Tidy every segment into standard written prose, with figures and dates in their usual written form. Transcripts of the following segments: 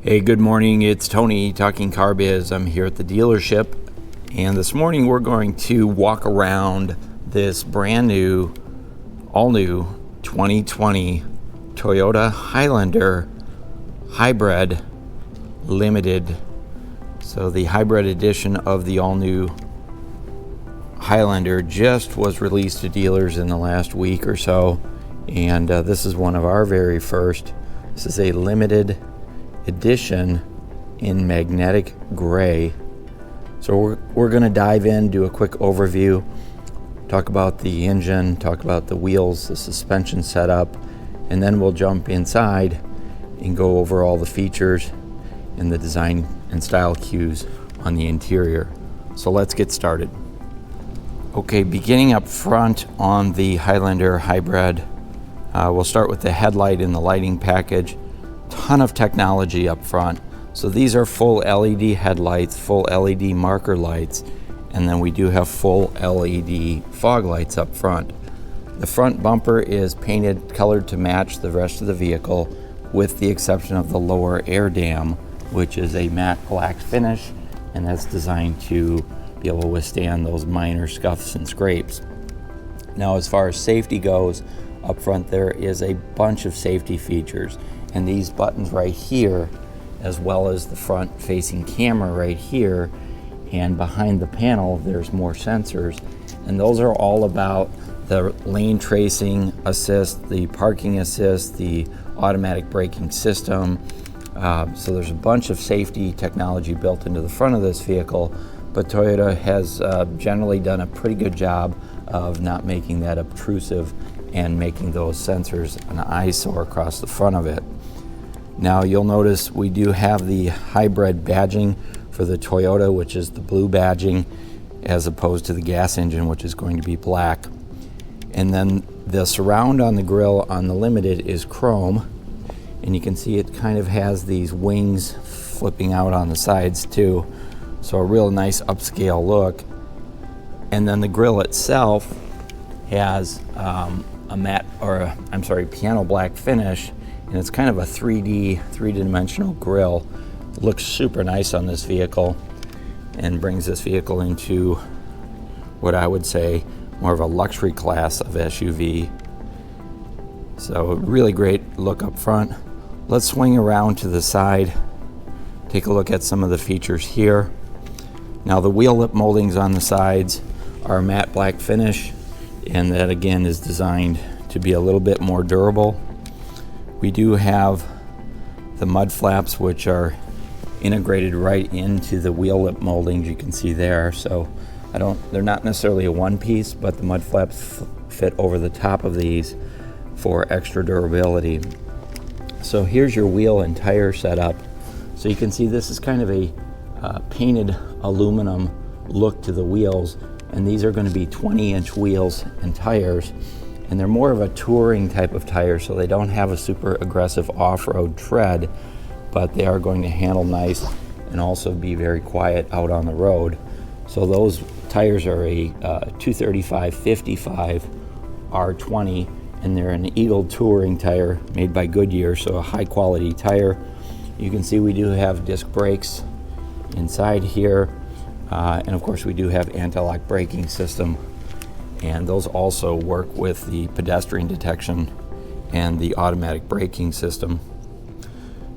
Hey, good morning. It's Tony talking Carbiz. I'm here at the dealership, and this morning we're going to walk around this brand new, all new 2020 Toyota Highlander Hybrid Limited. So the hybrid edition of the all new Highlander just was released to dealers in the last week or so, and this is one of our very first. This is a limited edition in magnetic gray. So we're going to dive in, do a quick overview, talk about the engine, talk about the wheels, the suspension setup, and then we'll jump inside and go over all the features and the design and style cues on the interior. So let's get started. Okay, beginning up front on the Highlander Hybrid, we'll start with the headlight and the lighting package. Ton of technology up front. So these are full LED headlights, full LED marker lights, and then we do have full LED fog lights up front. The front bumper is painted, colored to match the rest of the vehicle, with the exception of the lower air dam, which is a matte black finish, and that's designed to be able to withstand those minor scuffs and scrapes. Now, as far as safety goes, up front there is a bunch of safety features, and these buttons right here, as well as the front facing camera right here, and behind the panel there's more sensors, and those are all about the lane tracing assist, the parking assist, the automatic braking system. So there's a bunch of safety technology built into the front of this vehicle, but Toyota has generally done a pretty good job of not making that obtrusive and making those sensors an eyesore across the front of it. Now you'll notice we do have the hybrid badging for the Toyota, which is the blue badging, as opposed to the gas engine, which is going to be black. And then the surround on the grille on the Limited is chrome, and you can see it kind of has these wings flipping out on the sides too. So a real nice upscale look. And then the grille itself has a matte, piano black finish, and it's kind of a 3D, three-dimensional grille. It looks super nice on this vehicle and brings this vehicle into what I would say more of a luxury class of SUV. So really great look up front. Let's swing around to the side, take a look at some of the features here. Now the wheel lip moldings on the sides are matte black finish, and that again is designed to be a little bit more durable. We do have the mud flaps, which are integrated right into the wheel lip moldings, you can see there. So they're not necessarily a one piece, but the mud flaps fit over the top of these for extra durability. So here's your wheel and tire setup. So you can see this is kind of a painted aluminum look to the wheels, and these are going to be 20-inch wheels and tires, and they're more of a touring type of tire, so they don't have a super aggressive off-road tread, but they are going to handle nice and also be very quiet out on the road. So those tires are a 235/55 R20, and they're an Eagle touring tire made by Goodyear, so a high quality tire. You can see we do have disc brakes inside here, and of course we do have anti-lock braking system, and those also work with the pedestrian detection and the automatic braking system.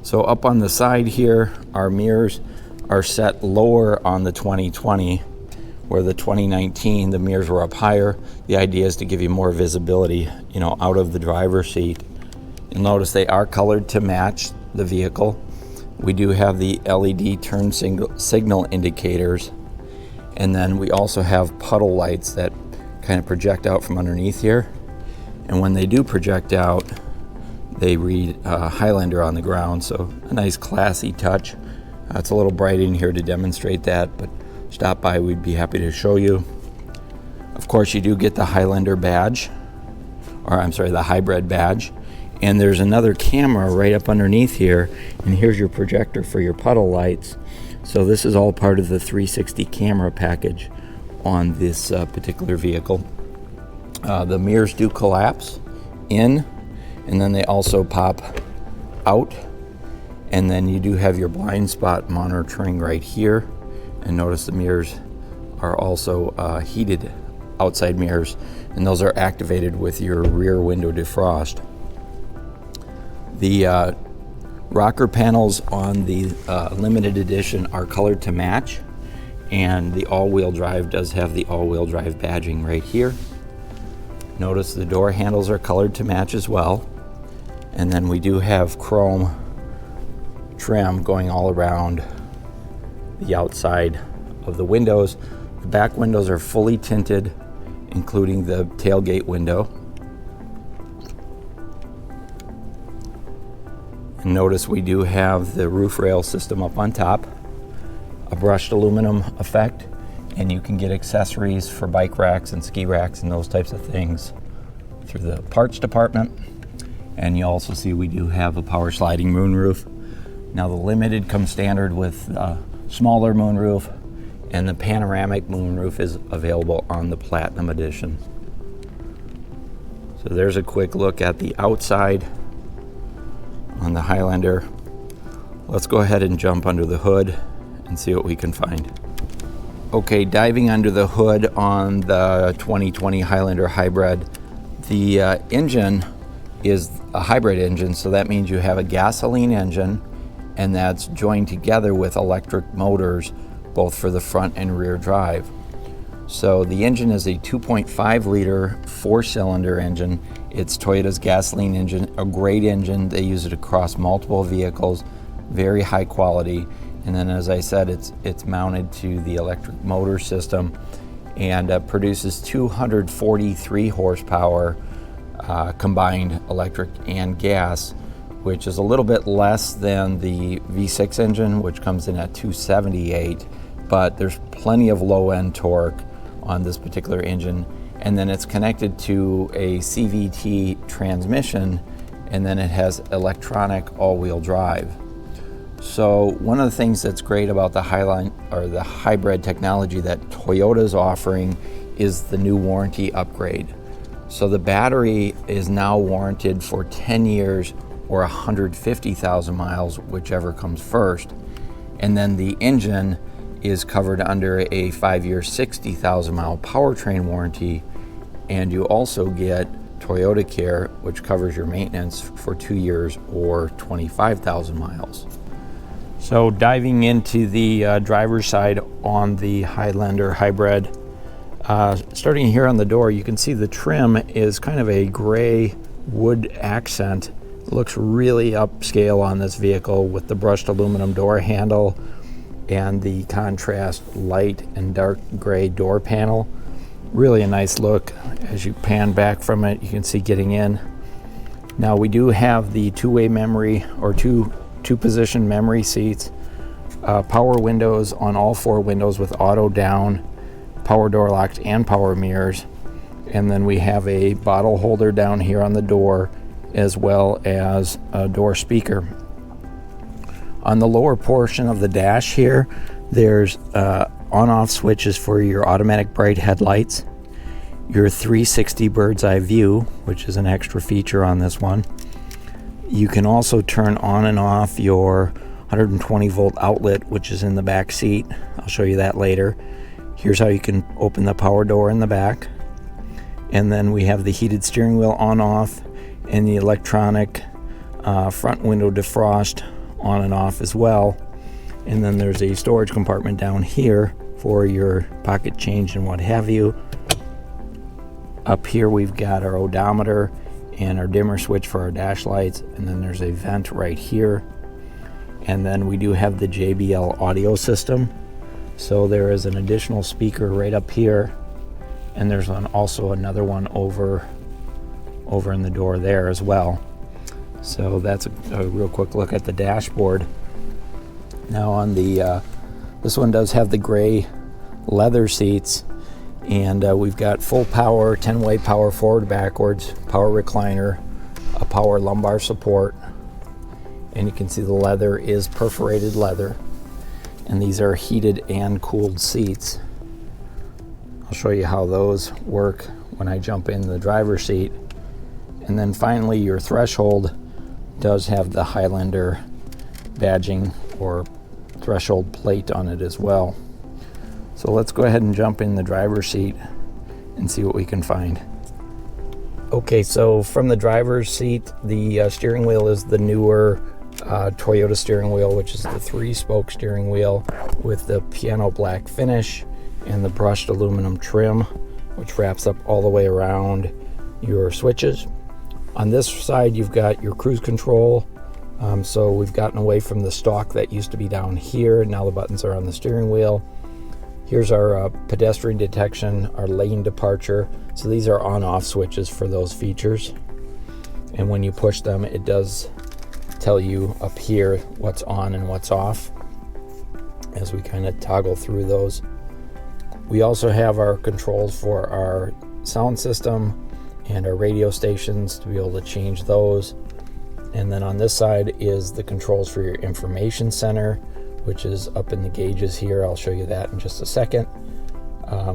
So up on the side here, our mirrors are set lower on the 2020, where the 2019 the mirrors were up higher. The idea is to give you more visibility, out of the driver's seat. You'll notice they are colored to match the vehicle. We do have the LED turn signal indicators, and then we also have puddle lights that kind of project out from underneath here, and when they do project out, they read Highlander on the ground, so a nice classy touch. It's a little bright in here to demonstrate that, but stop by, we'd be happy to show you. Of course, you do get the Highlander badge, the hybrid badge, and there's another camera right up underneath here, and here's your projector for your puddle lights. So this is all part of the 360 camera package on this particular vehicle. The mirrors do collapse in, and then they also pop out, And then you do have your blind spot monitoring right here. And notice the mirrors are also heated outside mirrors, and those are activated with your rear window defrost. The rocker panels on the limited edition are colored to match, and the all-wheel drive does have the all-wheel drive badging right here. Notice the door handles are colored to match as well. And then we do have chrome trim going all around the outside of the windows. The back windows are fully tinted, including the tailgate window. And notice we do have the roof rail system up on top, a brushed aluminum effect, and you can get accessories for bike racks and ski racks and those types of things through the parts department. And you also see we do have a power sliding moonroof. Now the Limited comes standard with a smaller moonroof, and the panoramic moonroof is available on the Platinum Edition. So there's a quick look at the outside on the Highlander. Let's go ahead and jump under the hood and see what we can find. Okay, diving under the hood on the 2020 Highlander Hybrid, the engine is a hybrid engine, so that means you have a gasoline engine, and that's joined together with electric motors, both for the front and rear drive. So the engine is a 2.5 liter 4-cylinder engine. It's Toyota's gasoline engine, a great engine. They use it across multiple vehicles, very high quality. And then, as I said, it's mounted to the electric motor system, and produces 243 horsepower combined electric and gas, which is a little bit less than the V6 engine, which comes in at 278, but there's plenty of low-end torque on this particular engine. And then it's connected to a CVT transmission, and then it has electronic all-wheel drive. So one of the things that's great about the the hybrid technology that Toyota is offering is the new warranty upgrade. So the battery is now warranted for 10 years or 150,000 miles, whichever comes first. And then the engine is covered under a 5-year, 60,000 mile powertrain warranty. And you also get Toyota Care, which covers your maintenance for 2 years or 25,000 miles. So diving into the driver's side on the Highlander Hybrid, starting here on the door, you can see the trim is kind of a gray wood accent. It looks really upscale on this vehicle with the brushed aluminum door handle and the contrast light and dark gray door panel. Really a nice look. As you pan back from it, you can see getting in. Now we do have the two-way memory, or two-position memory seats, power windows on all 4 windows with auto down, power door locks and power mirrors. And then we have a bottle holder down here on the door, as well as a door speaker. On the lower portion of the dash here, there's on-off switches for your automatic bright headlights, your 360 bird's eye view, which is an extra feature on this one. You can also turn on and off your 120 volt outlet, which is in the back seat. I'll show you that later. Here's how you can open the power door in the back. And then we have the heated steering wheel on off, and the electronic front window defrost on and off as well. And then there's a storage compartment down here for your pocket change and what have you. Up here we've got our odometer and our dimmer switch for our dash lights, and then there's a vent right here. And then we do have the JBL audio system. So there is an additional speaker right up here, and there's also another one over in the door there as well. So that's a real quick look at the dashboard. Now on the this one does have the gray leather seats, and we've got full power, 10-way power forward backwards, power recliner, a power lumbar support, and you can see the leather is perforated leather, and these are heated and cooled seats. I'll show you how those work when I jump in the driver's seat. And then finally, your threshold does have the Highlander badging or threshold plate on it as well. So let's go ahead and jump in the driver's seat and see what we can find. Okay, so from the driver's seat, the steering wheel is the newer Toyota steering wheel, which is the 3-spoke steering wheel with the piano black finish and the brushed aluminum trim, which wraps up all the way around your switches. On this side, you've got your cruise control. So we've gotten away from the stalk that used to be down here. Now the buttons are on the steering wheel. Here's our pedestrian detection, our lane departure. So these are on-off switches for those features. And when you push them, it does tell you up here what's on and what's off as we kind of toggle through those. We also have our controls for our sound system and our radio stations to be able to change those. And then on this side is the controls for your information center, which is up in the gauges here. I'll show you that in just a second.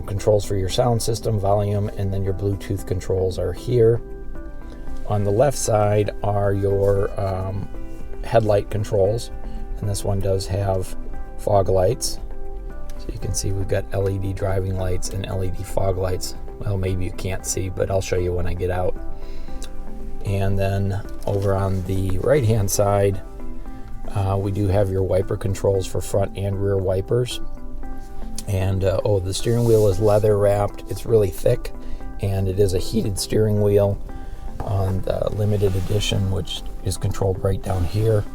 Controls for your sound system, volume, and then your Bluetooth controls are here. On the left side are your headlight controls, and this one does have fog lights. So you can see we've got LED driving lights and LED fog lights. Well, maybe you can't see, but I'll show you when I get out. And then over on the right hand side, we do have your wiper controls for front and rear wipers. And the steering wheel is leather wrapped. It's really thick, and it is a heated steering wheel on the limited edition, which is controlled right down here.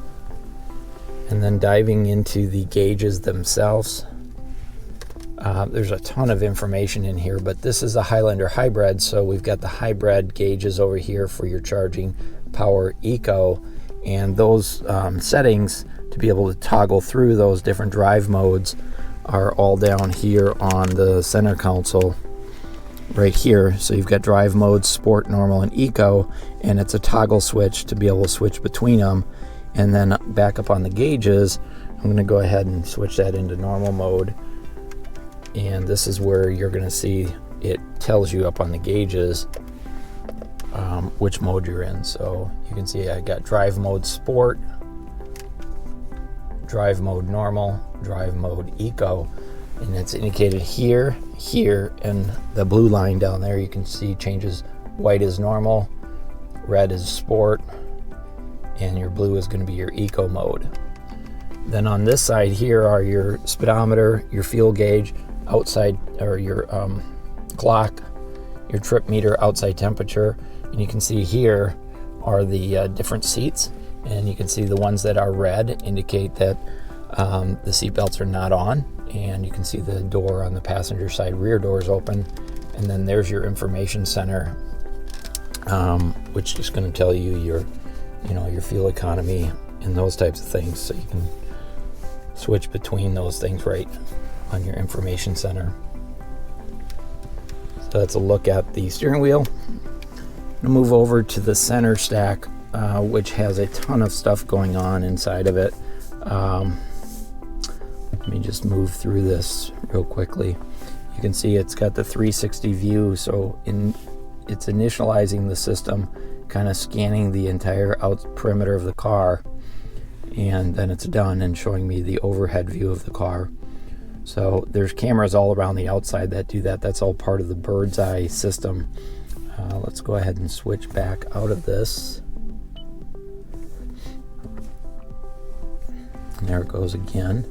And then diving into the gauges themselves, there's a ton of information in here, but this is a Highlander Hybrid, so we've got the hybrid gauges over here for your charging, power, eco, and those settings to be able to toggle through those different drive modes are all down here on the center console right here. So you've got drive modes, sport, normal, and eco, and it's a toggle switch to be able to switch between them. And then back up on the gauges, I'm going to go ahead and switch that into normal mode. And this is where you're going to see it tells you up on the gauges which mode you're in. So you can see I got drive mode sport, drive mode normal, drive mode eco, and it's indicated here, and the blue line down there you can see changes. White is normal, red is sport, and your blue is going to be your eco mode. Then on this side here are your speedometer, your fuel gauge, outside, or your clock, your trip meter, outside temperature, and you can see here are the different seats, and you can see the ones that are red indicate that the seat belts are not on, and you can see the door on the passenger side, rear door is open, and then there's your information center, which is going to tell you your fuel economy and those types of things, so you can switch between those things right on your information center. So that's a look at the steering wheel. I'm going to move over to the center stack, which has a ton of stuff going on inside of it. Let me just move through this real quickly. You can see it's got the 360 view, so it's initializing the system, kind of scanning the entire perimeter of the car, and then it's done and showing me the overhead view of the car. So there's cameras all around the outside that do that. That's all part of the bird's eye system. Let's go ahead and switch back out of this. And there it goes again.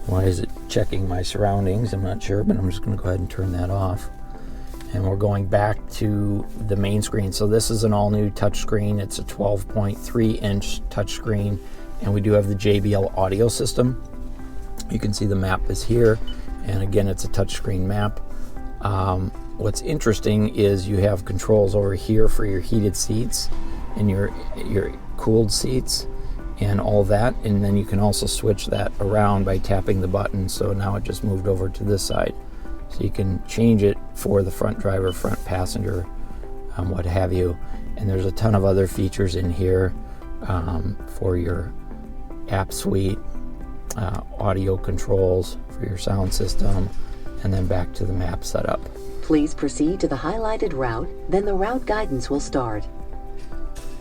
Why is it checking my surroundings? I'm not sure, but I'm just going to go ahead and turn that off. And we're going back to the main screen. So this is an all-new touchscreen. It's a 12.3-inch touchscreen, and we do have the JBL audio system. You can see the map is here, and again, it's a touchscreen map. What's interesting is you have controls over here for your heated seats and your cooled seats and all that, and then you can also switch that around by tapping the button. So now it just moved over to this side, so you can change it for the front driver, front passenger, what have you. And there's a ton of other features in here for your app suite, audio controls for your sound system, and then back to the map setup. Please proceed to the highlighted route, then the route guidance will start.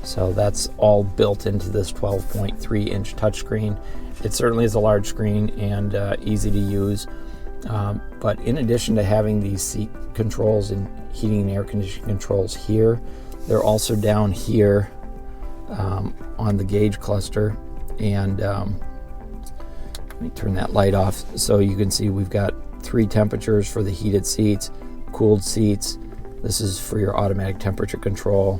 So that's all built into this 12.3 inch touchscreen. It certainly is a large screen and easy to use. But in addition to having these seat controls and heating and air conditioning controls here, they're also down here on the gauge cluster. And let me turn that light off so you can see we've got 3 temperatures for the heated seats, cooled seats. This is for your automatic temperature control.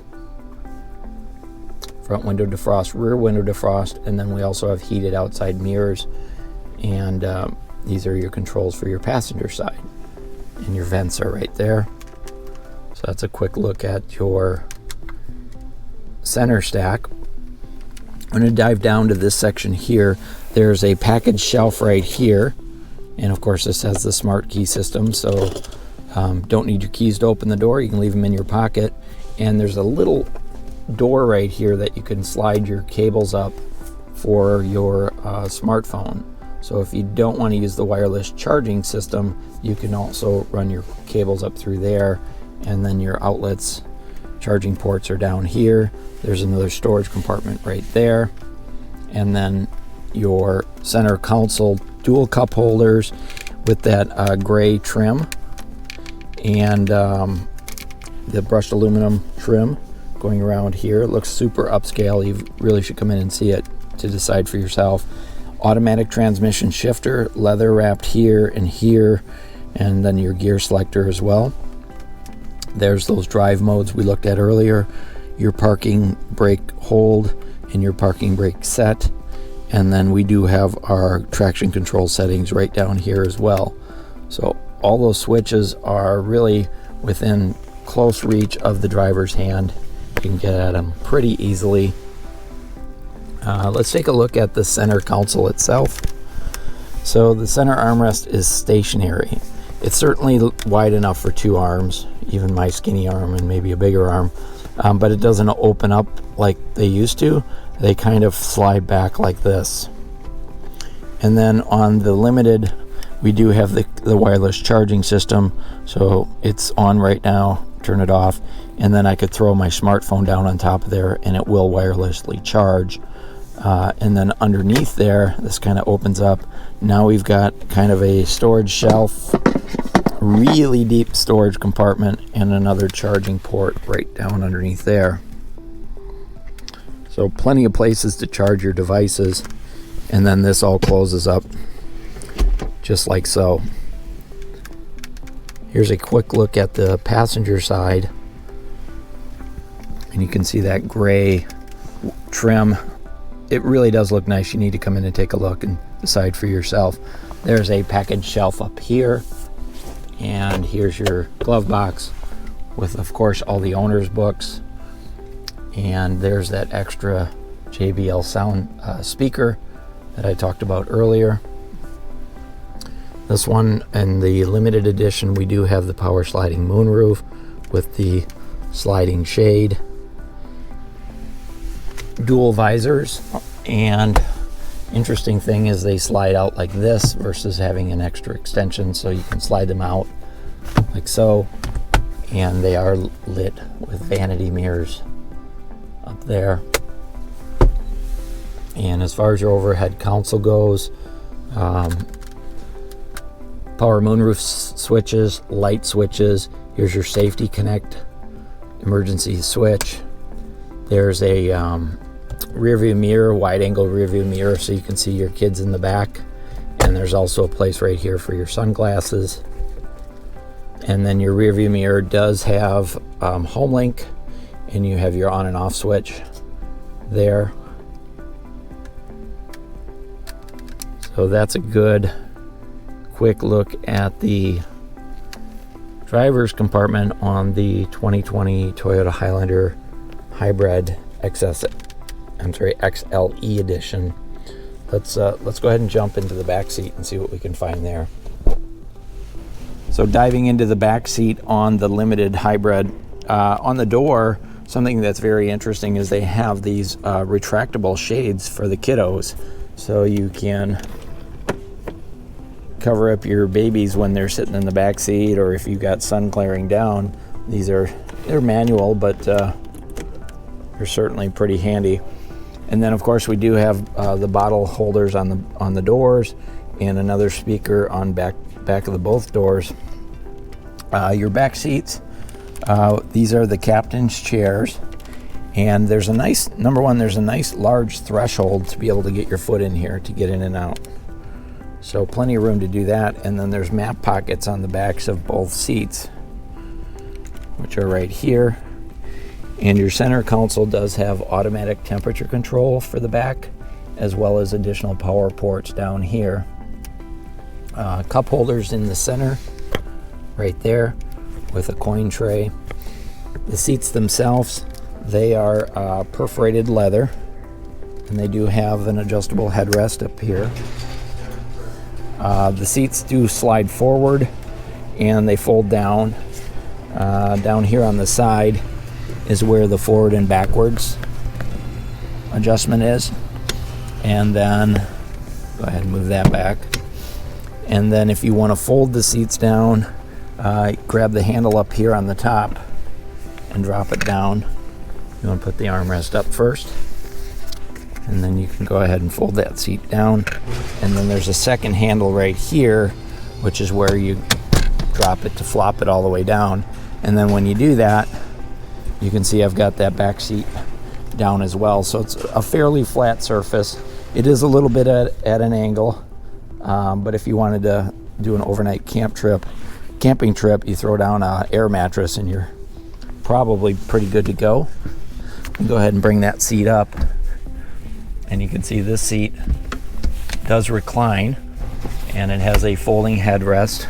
Front window defrost, rear window defrost, and then we also have heated outside mirrors. And these are your controls for your passenger side. And your vents are right there. So that's a quick look at your center stack. I'm going to dive down to this section here. There's a package shelf right here. And of course this has the smart key system, so don't need your keys to open the door. You can leave them in your pocket. And there's a little door right here that you can slide your cables up for your smartphone. So if you don't want to use the wireless charging system, you can also run your cables up through there, and then your outlets, charging ports are down here. There's another storage compartment right there, and then your center console dual cup holders with that gray trim and the brushed aluminum trim going around here. It looks super upscale. You really should come in and see it to decide for yourself. Automatic transmission shifter, leather wrapped here, and then your gear selector as well. There's those drive modes we looked at earlier, your parking brake hold and your parking brake set. And then we do have our traction control settings right down here as well. So all those switches are really within close reach of the driver's hand. You can get at them pretty easily. Let's take a look at the center console itself. So the center armrest is stationary. It's certainly wide enough for 2 arms, even my skinny arm and maybe a bigger arm, but it doesn't open up like they used to. They kind of slide back like this. And then on the Limited, we do have the wireless charging system, so it's on right now. Turn it off, and then I could throw my smartphone down on top of there and it will wirelessly charge. And then underneath there, this kind of opens up. Now we've got kind of a storage shelf, really deep storage compartment, and another charging port right down underneath there. So plenty of places to charge your devices. And then this all closes up just like so. Here's a quick look at the passenger side. And you can see that gray trim. It really does look nice. You need to come in and take a look and decide for yourself. There's a package shelf up here. And here's your glove box with, of course, all the owner's books. And there's that extra JBL sound speaker that I talked about earlier. This one, in the Limited edition, we do have the power sliding moonroof with the sliding shade, dual visors, and interesting thing is they slide out like this versus having an extra extension, so you can slide them out like so, and they are lit with vanity mirrors up there. And as far as your overhead console goes, power moonroof switches, light switches. Here's your safety connect, emergency switch. There's a rear view mirror, wide angle rear view mirror, so you can see your kids in the back. And there's also a place right here for your sunglasses. And then your rear view mirror does have home link, and you have your on and off switch there. So that's a good quick look at the driver's compartment on the 2020 Toyota Highlander Hybrid XLE edition. Let's go ahead and jump into the back seat and see what we can find there. So diving into the back seat on the Limited Hybrid, on the door, something that's very interesting is they have these retractable shades for the kiddos, so you can cover up your babies when they're sitting in the back seat, or if you've got sun glaring down. They're manual, but They're certainly pretty handy. And then of course we do have the bottle holders on the doors, and another speaker on back of the both doors. Your back seats, these are the captain's chairs, and there's a nice, number one, there's a nice large threshold to be able to get your foot in here to get in and out. So plenty of room to do that. And then there's map pockets on the backs of both seats, which are right here. And your center console does have automatic temperature control for the back, as well as additional power ports down here. Cup holders in the center, right there, with a coin tray. The seats themselves, they are perforated leather, and they do have an adjustable headrest up here. The seats do slide forward and they fold down. Down here on the side is where the forward and backwards adjustment is. And then, go ahead and move that back. And then if you want to fold the seats down, grab the handle up here on the top and drop it down. You want to put the armrest up first, and then you can go ahead and fold that seat down. And then there's a second handle right here, which is where you drop it to flop it all the way down. And then when you do that, you can see I've got that back seat down as well. So it's a fairly flat surface. It is a little bit at an angle, but if you wanted to do an overnight camping trip, you throw down an air mattress and you're probably pretty good to go. Go ahead and bring that seat up, and you can see this seat does recline, and it has a folding headrest.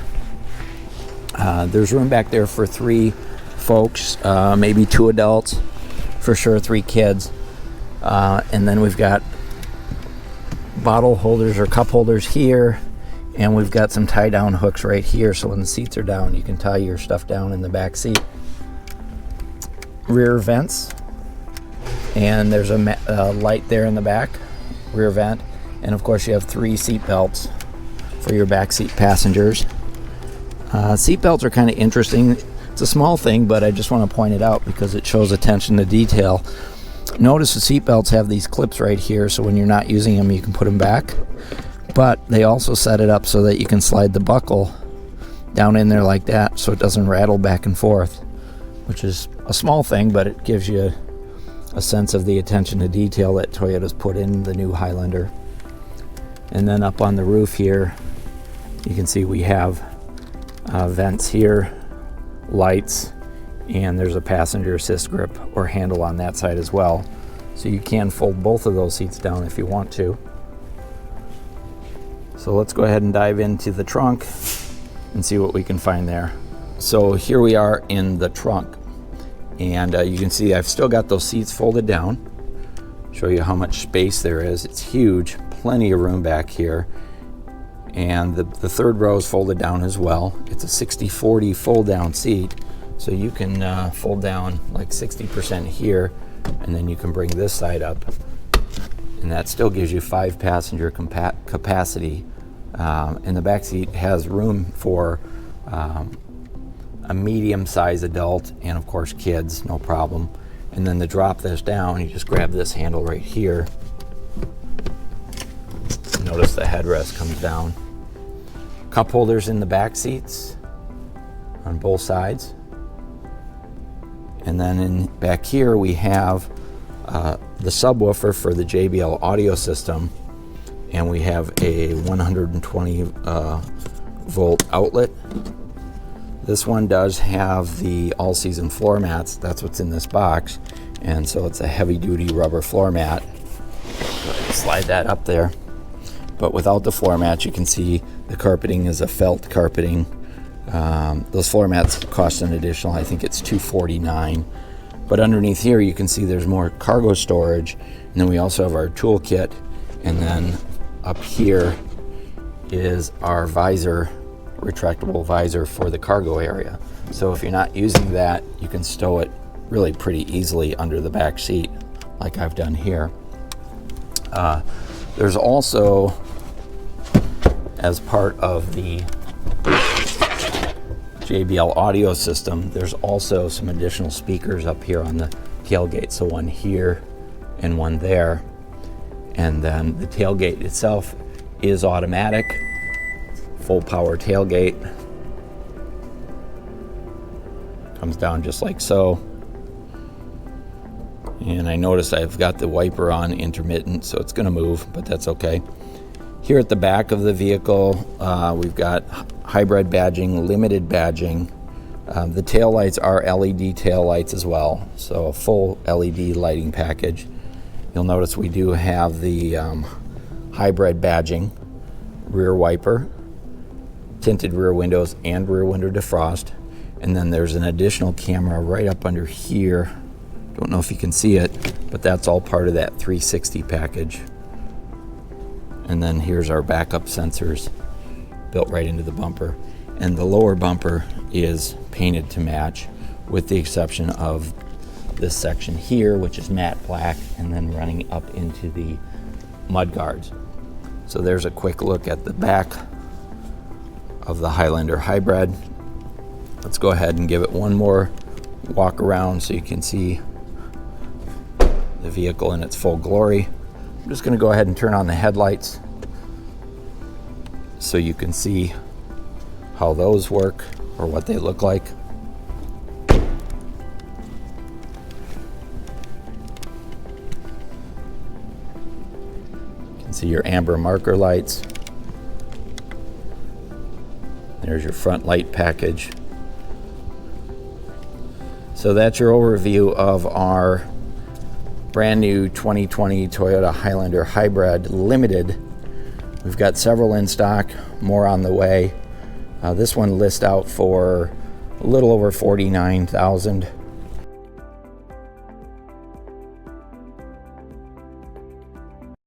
There's room back there for 3 folks, maybe 2 adults, for sure 3 kids. And then we've got bottle holders or cup holders here, and we've got some tie down hooks right here, so when the seats are down you can tie your stuff down in the back seat. Rear vents, and there's a light there in the back, rear vent, and of course you have 3 seat belts for your back seat passengers. Seat belts are kind of interesting. It's a small thing, but I just want to point it out because it shows attention to detail. Notice the seat belts have these clips right here, so when you're not using them you can put them back, but they also set it up so that you can slide the buckle down in there like that so it doesn't rattle back and forth, which is a small thing, but it gives you a sense of the attention to detail that Toyota's put in the new Highlander. And then up on the roof here, you can see we have vents here, lights, and there's a passenger assist grip or handle on that side as well. So you can fold both of those seats down if you want to. So let's go ahead and dive into the trunk and see what we can find there. So here we are in the trunk, and you can see I've still got those seats folded down. Show you how much space there is. It's huge, plenty of room back here. And the third row is folded down as well. It's a 60-40 fold down seat, so you can fold down like 60% here, and then you can bring this side up, and that still gives you 5 passenger capacity. And the back seat has room for a medium-sized adult and of course kids, no problem. And then to drop this down, you just grab this handle right here. Notice the headrest comes down. Cup holders in the back seats on both sides. And then back here we have the subwoofer for the JBL audio system, and we have a 120 volt outlet. This one does have the all-season floor mats. That's what's in this box, and so it's a heavy-duty rubber floor mat. Slide that up there. But without the floor mats, you can see the carpeting is a felt carpeting. Those floor mats cost an additional, I think it's $249. But underneath here, you can see there's more cargo storage, and then we also have our toolkit, and then up here is our visor, retractable visor for the cargo area. So if you're not using that, you can stow it really pretty easily under the back seat, like I've done here. There's also, as part of the JBL audio system, there's also some additional speakers up here on the tailgate. So one here and one there. And then the tailgate itself is automatic, full power tailgate. Comes down just like so. And I notice I've got the wiper on intermittent, so it's gonna move, but that's okay. Here at the back of the vehicle, we've got hybrid badging, limited badging. The tail lights are LED tail lights as well, so a full LED lighting package. You'll notice we do have the hybrid badging, rear wiper, tinted rear windows, and rear window defrost. And then there's an additional camera right up under here. Don't know if you can see it, but that's all part of that 360 package. And then here's our backup sensors built right into the bumper. And the lower bumper is painted to match, with the exception of this section here, which is matte black, and then running up into the mud guards. So there's a quick look at the back of the Highlander Hybrid. Let's go ahead and give it one more walk around so you can see the vehicle in its full glory. I'm just going to go ahead and turn on the headlights so you can see how those work or what they look like. You can see your amber marker lights. There's your front light package. So that's your overview of our brand new 2020 Toyota Highlander Hybrid Limited. We've got several in stock, more on the way. This one lists out for a little over $49,000.